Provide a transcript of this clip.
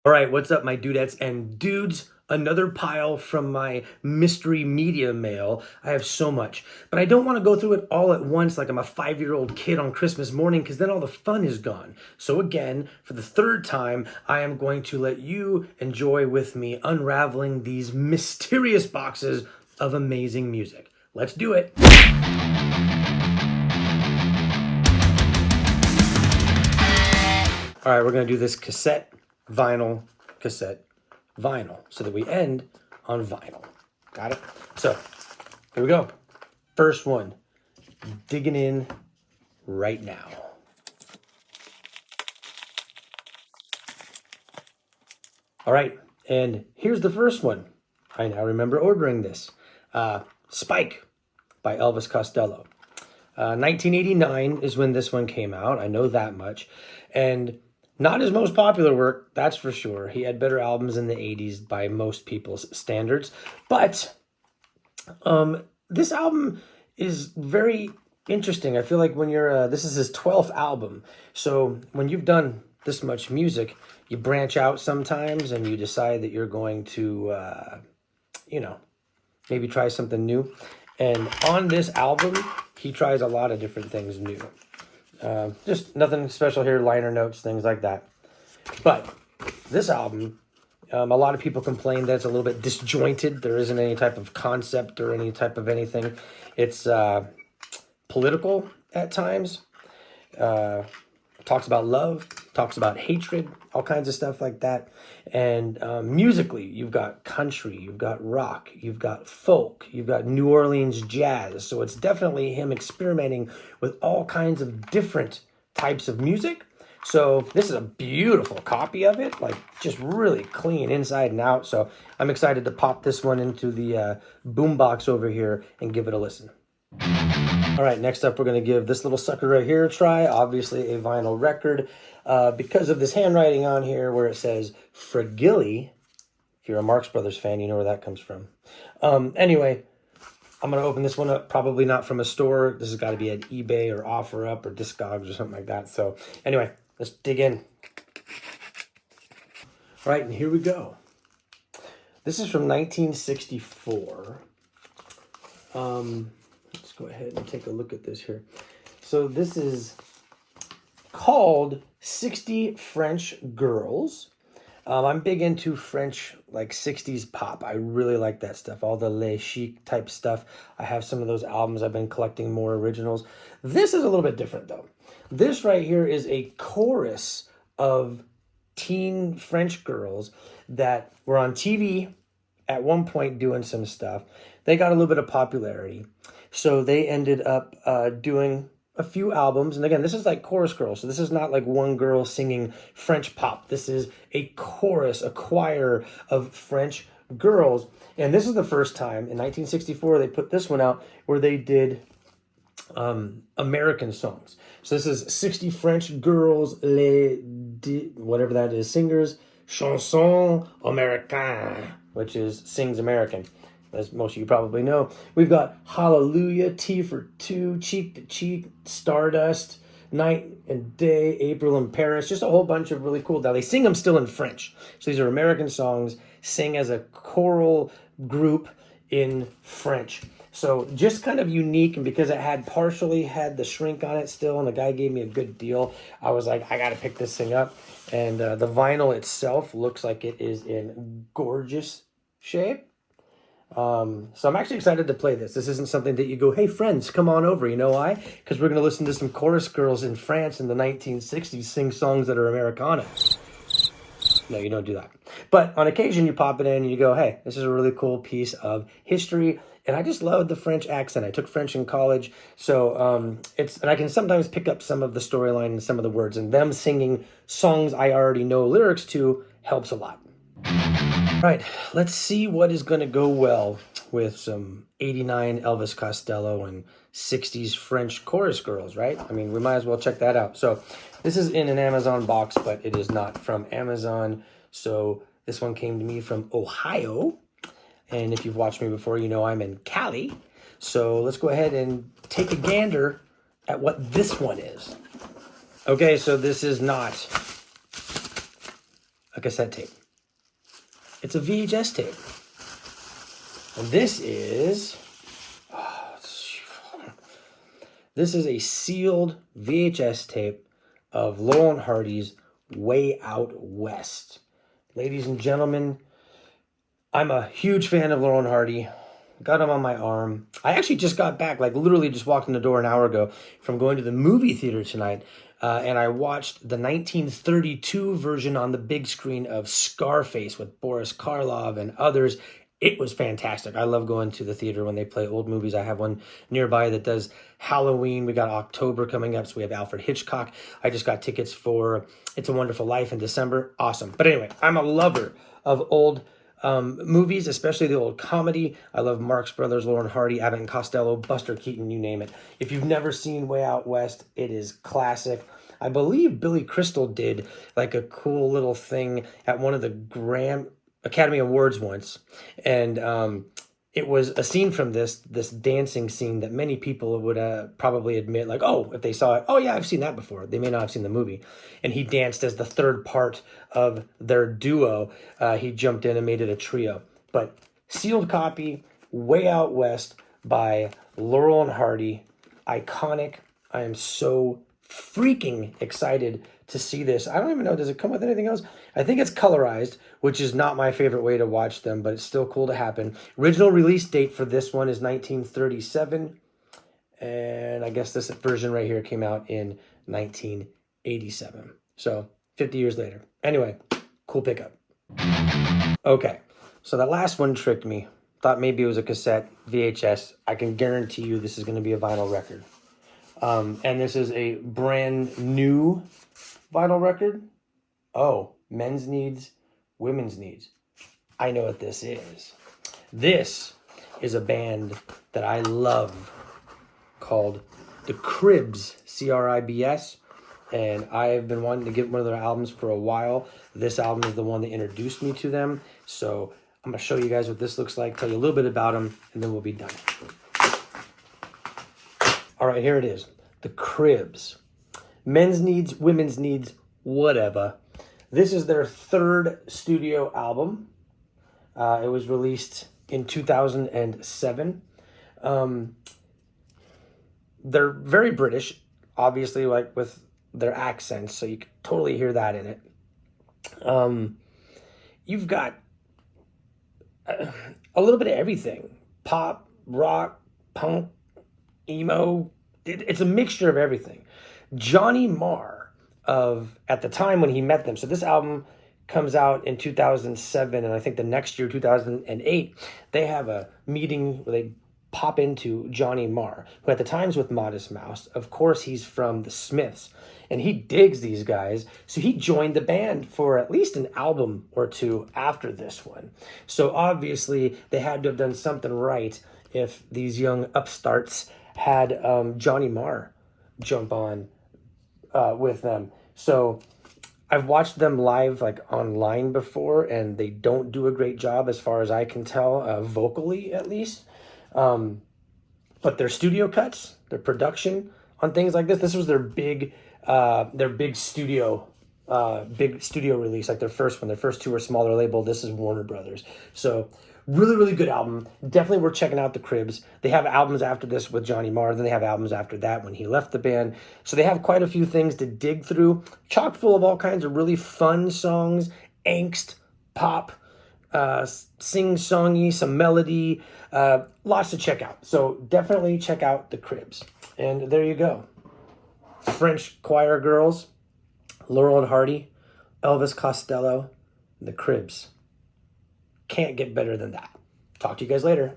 All right, what's up, my dudettes and dudes? Another pile from my mystery media mail. I have so much, but I don't want to go through it all at once like I'm a 5-year-old kid on Christmas morning, because then all the fun is gone. So again, for the third time, I am going to let you enjoy with me unraveling these mysterious boxes of amazing music. Let's do it. All right, we're going to do this cassette, vinyl, cassette, vinyl, so that we end on vinyl. Got it? So, here we go. First one, digging in right now. All right, and here's the first one. I now remember ordering this. Spike by Elvis Costello. 1989 is when this one came out. I know that much. And not his most popular work, that's for sure. He had better albums in the 80s by most people's standards. But this album is very interesting. I feel like when you're, this is his 12th album. So when you've done this much music, you branch out sometimes and you decide that you're going to, maybe try something new. And on this album, he tries a lot of different things new. Just nothing special here, liner notes, things like that. But this album, a lot of people complain that it's a little bit disjointed. There isn't any type of concept or any type of anything. It's political at times. Talks about love, talks about hatred, all kinds of stuff like that. And musically, you've got country, you've got rock, you've got folk, you've got New Orleans jazz. So it's definitely him experimenting with all kinds of different types of music. So this is a beautiful copy of it, like just really clean inside and out. So I'm excited to pop this one into the boombox over here and give it a listen. All right, next up, we're going to give this little sucker right here a try. Obviously a vinyl record, because of this handwriting on here where it says Fragilly. If you're a Marx Brothers fan, you know where that comes from. Anyway, I'm going to open this one up, probably not from a store. This has got to be at eBay or OfferUp or Discogs or something like that. So anyway, let's dig in. All right, and here we go. This is from 1964. Let's go ahead and take a look at this here. So this is called 60 French Girls. I'm big into French, like 60s pop. I really like that stuff, all the Les Chic type stuff. I have some of those albums. I've been collecting more originals. This is a little bit different, though. This right here is a chorus of teen French girls that were on TV at one point doing some stuff. They got a little bit of popularity. So they ended up doing a few albums. And again, this is like chorus girls. So this is not like one girl singing French pop. This is a chorus, a choir of French girls. And this is the first time in 1964 they put this one out where they did American songs. So this is 60 French girls, whatever that is, singers, chanson américaine, which is sings American. As most of you probably know, we've got Hallelujah, T for Two, Cheek to Cheek, Stardust, Night and Day, April in Paris, just a whole bunch of really cool. Now they sing them still in French. So these are American songs, sing as a choral group in French. So just kind of unique, and because it had partially had the shrink on it still, and the guy gave me a good deal, I was like, I got to pick this thing up. And the vinyl itself looks like it is in gorgeous shape. So I'm actually excited to play this. This isn't something that you go, hey friends, come on over. You know why? Because we're going to listen to some chorus girls in France in the 1960s sing songs that are Americana. No, you don't do that. But on occasion you pop it in and you go, hey, this is a really cool piece of history. And I just love the French accent. I took French in college. So and I can sometimes pick up some of the storyline and some of the words, and them singing songs I already know lyrics to helps a lot. All right, let's see what is going to go well with some 89 Elvis Costello and 60s French chorus girls, right? I mean, we might as well check that out. So this is in an Amazon box, but it is not from Amazon. So this one came to me from Ohio. And if you've watched me before, you know I'm in Cali. So let's go ahead and take a gander at what this one is. Okay, so this is not a cassette tape. It's a VHS tape. And this is a sealed VHS tape of Laurel and Hardy's Way Out West. Ladies and gentlemen, I'm a huge fan of Laurel and Hardy. Got them on my arm. I actually just got back, like literally just walked in the door an hour ago from going to the movie theater tonight. And I watched the 1932 version on the big screen of Scarface with Boris Karloff and others. It was fantastic. I love going to the theater when they play old movies. I have one nearby that does Halloween. We got October coming up, so we have Alfred Hitchcock. I just got tickets for It's a Wonderful Life in December. Awesome. But anyway, I'm a lover of old movies, especially the old comedy. I love Marx Brothers, Laurel and Hardy, Abbott and Costello, Buster Keaton, you name it. If you've never seen Way Out West, it is classic. I believe Billy Crystal did like a cool little thing at one of the Academy Awards once, and it was a scene from this dancing scene that many people would probably admit, like, oh, if they saw it, oh yeah, I've seen that before. They may not have seen the movie. And he danced as the third part of their duo. He jumped in and made it a trio. But sealed copy, Way Out West by Laurel and Hardy, iconic. I am so freaking excited to see this. I don't even know, does it come with anything else? I think it's colorized, which is not my favorite way to watch them, but it's still cool to happen. Original release date for this one is 1937, and I guess this version right here came out in 1987. So 50 years later. Anyway, cool pickup. Okay, so that last one tricked me. Thought maybe it was a cassette, VHS. I can guarantee you this is going to be a vinyl record. And this is a brand new vinyl record. Oh, men's needs, women's needs. I know what this is. This is a band that I love called The Cribs, C-R-I-B-S. And I have been wanting to get one of their albums for a while. This album is the one that introduced me to them. So I'm going to show you guys what this looks like, tell you a little bit about them, and then we'll be done. All right, here it is. The Cribs. Men's needs, women's needs, whatever. This is their third studio album. It was released in 2007. They're very British, obviously, like with their accents, so you can totally hear that in it. You've got a little bit of everything. Pop, rock, punk, emo. It's a mixture of everything. Johnny Marr, at the time when he met them, so this album comes out in 2007, and I think the next year, 2008, they have a meeting where they pop into Johnny Marr, who at the time's with Modest Mouse. Of course, he's from the Smiths, and he digs these guys, so he joined the band for at least an album or two after this one. So obviously, they had to have done something right if these young upstarts had Johnny Marr jump on with them. So I've watched them live, like online before, and they don't do a great job as far as I can tell, vocally at least. But their studio cuts, their production on things like this was their big studio release, like their first one. Their first two were smaller label. This is Warner Brothers. So really, really good album. Definitely worth checking out The Cribs. They have albums after this with Johnny Marr. Then they have albums after that when he left the band. So they have quite a few things to dig through. Chock full of all kinds of really fun songs, angst, pop, sing-songy, some melody, lots to check out. So definitely check out The Cribs. And there you go. French choir girls, Laurel and Hardy, Elvis Costello, The Cribs. Can't get better than that. Talk to you guys later.